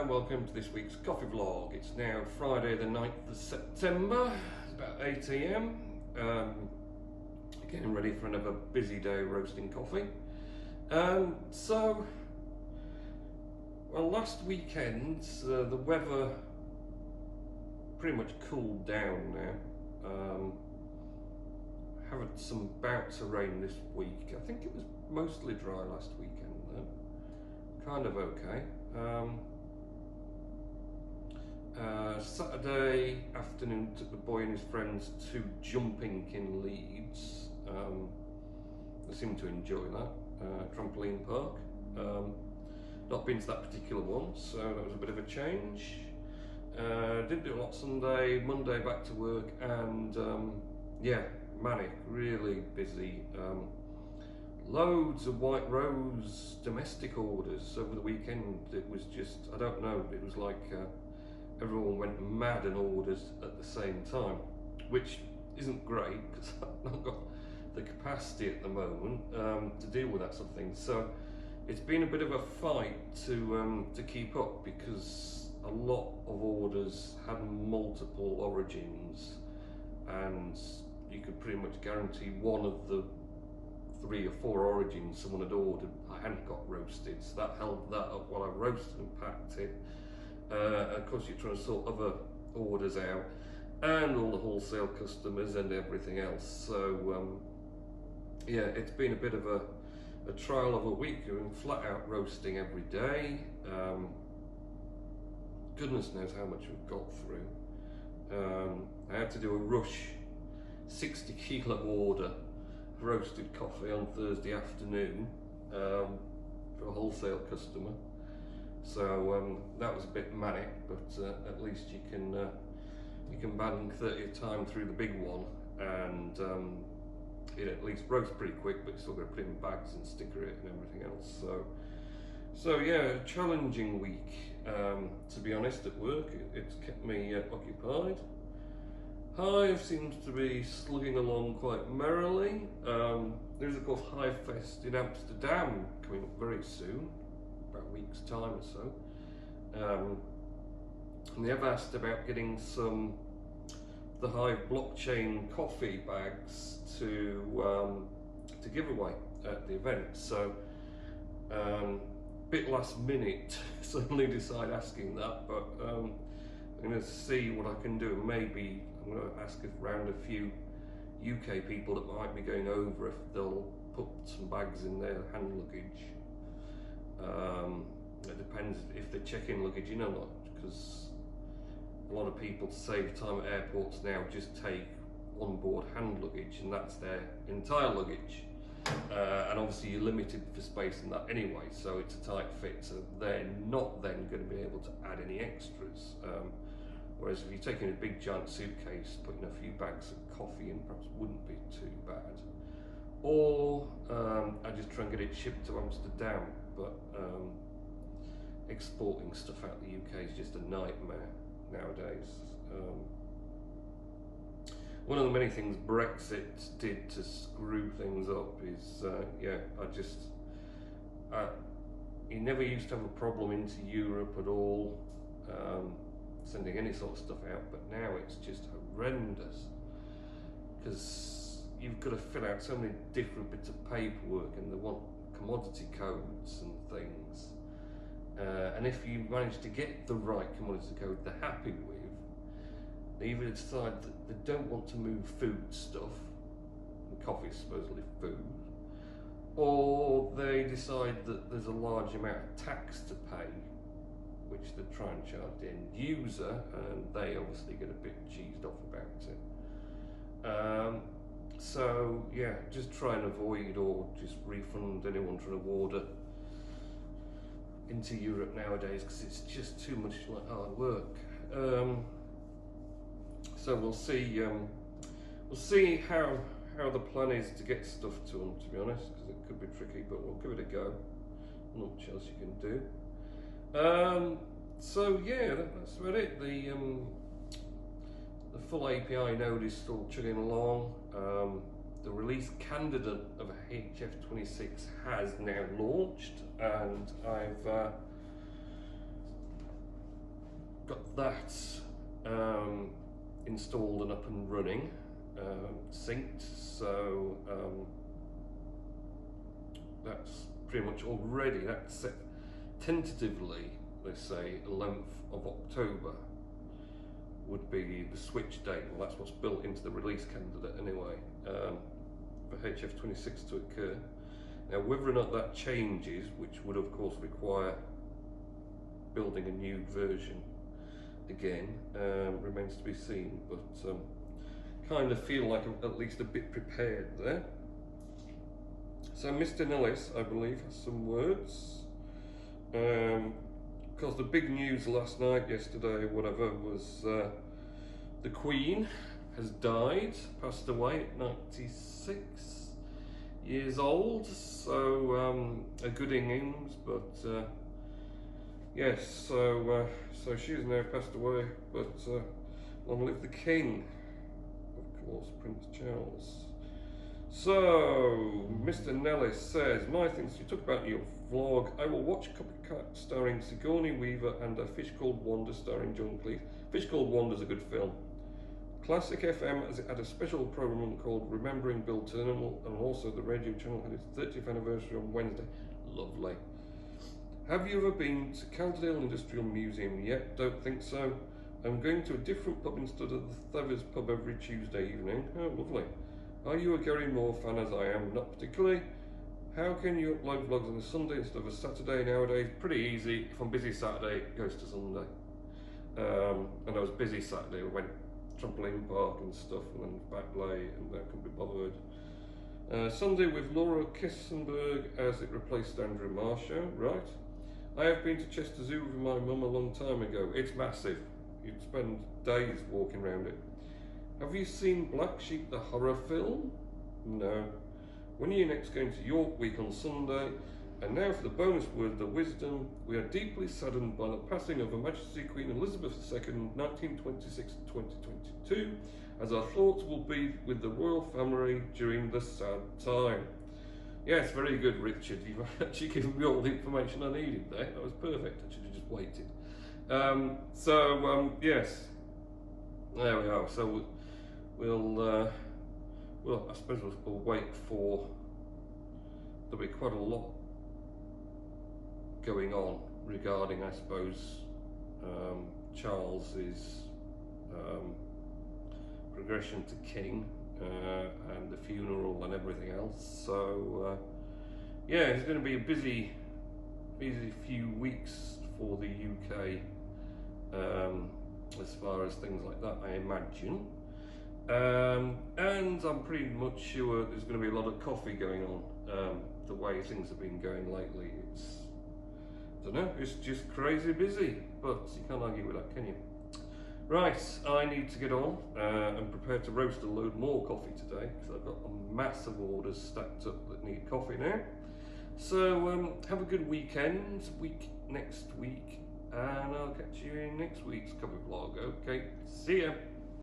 and welcome to this week's coffee vlog. It's now Friday the 9th of September, it's about 8 AM. Getting ready for another busy day roasting coffee. Well, last weekend the weather pretty much cooled down now. Had some bouts of rain this week. I think it was mostly dry last weekend though. Kind of okay. Saturday afternoon took the boy and his friends to jumping in Leeds. They seemed to enjoy that. Trampoline park. Not been to that particular one, so that was a bit of a change. Didn't do a lot Sunday, Monday back to work, and yeah, manic, really busy. Loads of White Rose domestic orders over the weekend. It was just, I don't know, it was like everyone went mad and ordered at the same time, which isn't great because I've not got the capacity at the moment to deal with that sort of thing. So it's been a bit of a fight to keep up because a lot of orders had multiple origins, and you could pretty much guarantee one of the 3 or 4 origins someone had ordered I hadn't got roasted, so that held that up while I roasted and packed it. Of course you're trying to sort other orders out and all the wholesale customers and everything else, so yeah, it's been a bit of a trial of a week. You're flat out roasting every day. Goodness knows how much we've got through. I had to do a rush 60 kilo order roasted coffee on Thursday afternoon for a wholesale customer, so that was a bit manic, but at least you can bang 30 time through the big one, and it at least roasts pretty quick, but you still got to put it in bags and sticker it and everything else. So yeah, challenging week to be honest at work. It's kept me occupied. Hive seems to be slugging along quite merrily. There's of course Hive Fest in Amsterdam coming up very soon, about a week's time or so. And they have asked about getting some the Hive blockchain coffee bags to give away at the event. So bit last minute, suddenly decide asking that, but I'm going to see what I can do. Maybe I'm going to ask around a few UK people that might be going over if they'll put some bags in their hand luggage. It depends if they check in luggage in or not, because a lot of people, to save time at airports now, just take onboard hand luggage and that's their entire luggage. And obviously you're limited for space in that anyway, so it's a tight fit, so they're not then going to be able to add any extras. Whereas if you're taking a big giant suitcase, putting a few bags of coffee in perhaps wouldn't be too bad. Or I just try and get it shipped to Amsterdam, but exporting stuff out the UK is just a nightmare nowadays. One of the many things Brexit did to screw things up is, yeah, you never used to have a problem into Europe at all, sending any sort of stuff out, but now it's just horrendous because you've got to fill out so many different bits of paperwork, and they want commodity codes and things, and if you manage to get the right commodity code they're happy with, they either decide that they don't want to move food stuff, and coffee is supposedly food, or they decide that there's a large amount of tax to pay, which they try and charge the end user, and they obviously get a bit cheesed off about it. So yeah, just try and avoid or just refund anyone trying to order into Europe nowadays, because it's just too much like hard work. So we'll see how the plan is to get stuff to them, to be honest, because it could be tricky, but we'll give it a go. Not much else you can do. So yeah, that's about it. The full API node is still chugging along. The release candidate of HF26 has now launched, and I've got that installed and up and running, synced, so that's pretty much already, that's set tentatively, they say 11th of October would be the switch date. Well, that's what's built into the release candidate anyway, for HF26 to occur. Now whether or not that changes, which would of course require building a new version again, remains to be seen, but kind of feel like I'm at least a bit prepared there. So Mr. Nellis, I believe, has some words. Because the big news last night, yesterday, whatever, was the Queen has died, passed away at 96 years old. So a good innings, but yes. So she's now passed away. But long live the King, of course, Prince Charles. So, Mr. Nellis says, my things you talk about in your vlog, I will watch Copycat starring Sigourney Weaver and A Fish Called Wanda starring John Cleese. Fish Called Wanda's a good film. Classic FM, as it had a special programme called Remembering Bill Turnbull, and also the radio channel had its 30th anniversary on Wednesday. Lovely. Have you ever been to Calderdale Industrial Museum yet? Don't think so. I'm going to a different pub instead of the Thevers pub every Tuesday evening. Oh, lovely. Are you a Gary Moore fan, as I am? Not particularly. How can you upload vlogs on a Sunday instead of a Saturday nowadays? Pretty easy. If I'm busy Saturday, it goes to Sunday. And I was busy Saturday. I went trampoline park and stuff, and then back late, and I couldn't be bothered. Sunday with Laura Kissenberg as it replaced Andrew Marshall. Right. I have been to Chester Zoo with my mum a long time ago. It's massive. You'd spend days walking around it. Have you seen Black Sheep, the horror film? No. When are you next going to York Week on Sunday? And now for the bonus word, the wisdom. We are deeply saddened by the passing of Her Majesty Queen Elizabeth II, 1926-2022, as our thoughts will be with the royal family during the sad time. Yes, very good, Richard. You've actually given me all the information I needed there. That was perfect. I should have just waited. Yes, there we are. So we'll I suppose we'll wait for, there'll be quite a lot going on regarding, I suppose, Charles's progression to king, and the funeral and everything else. So yeah, it's going to be a busy few weeks for the UK, as far as things like that, I imagine. And I'm pretty much sure there's going to be a lot of coffee going on, the way things have been going lately. I don't know, it's just crazy busy, but you can't argue with that, can you? Right, I need to get on and prepare to roast a load more coffee today, because I've got a massive orders stacked up that need coffee now. So have a good weekend, next week, and I'll catch you in next week's coffee vlog. Okay, see ya.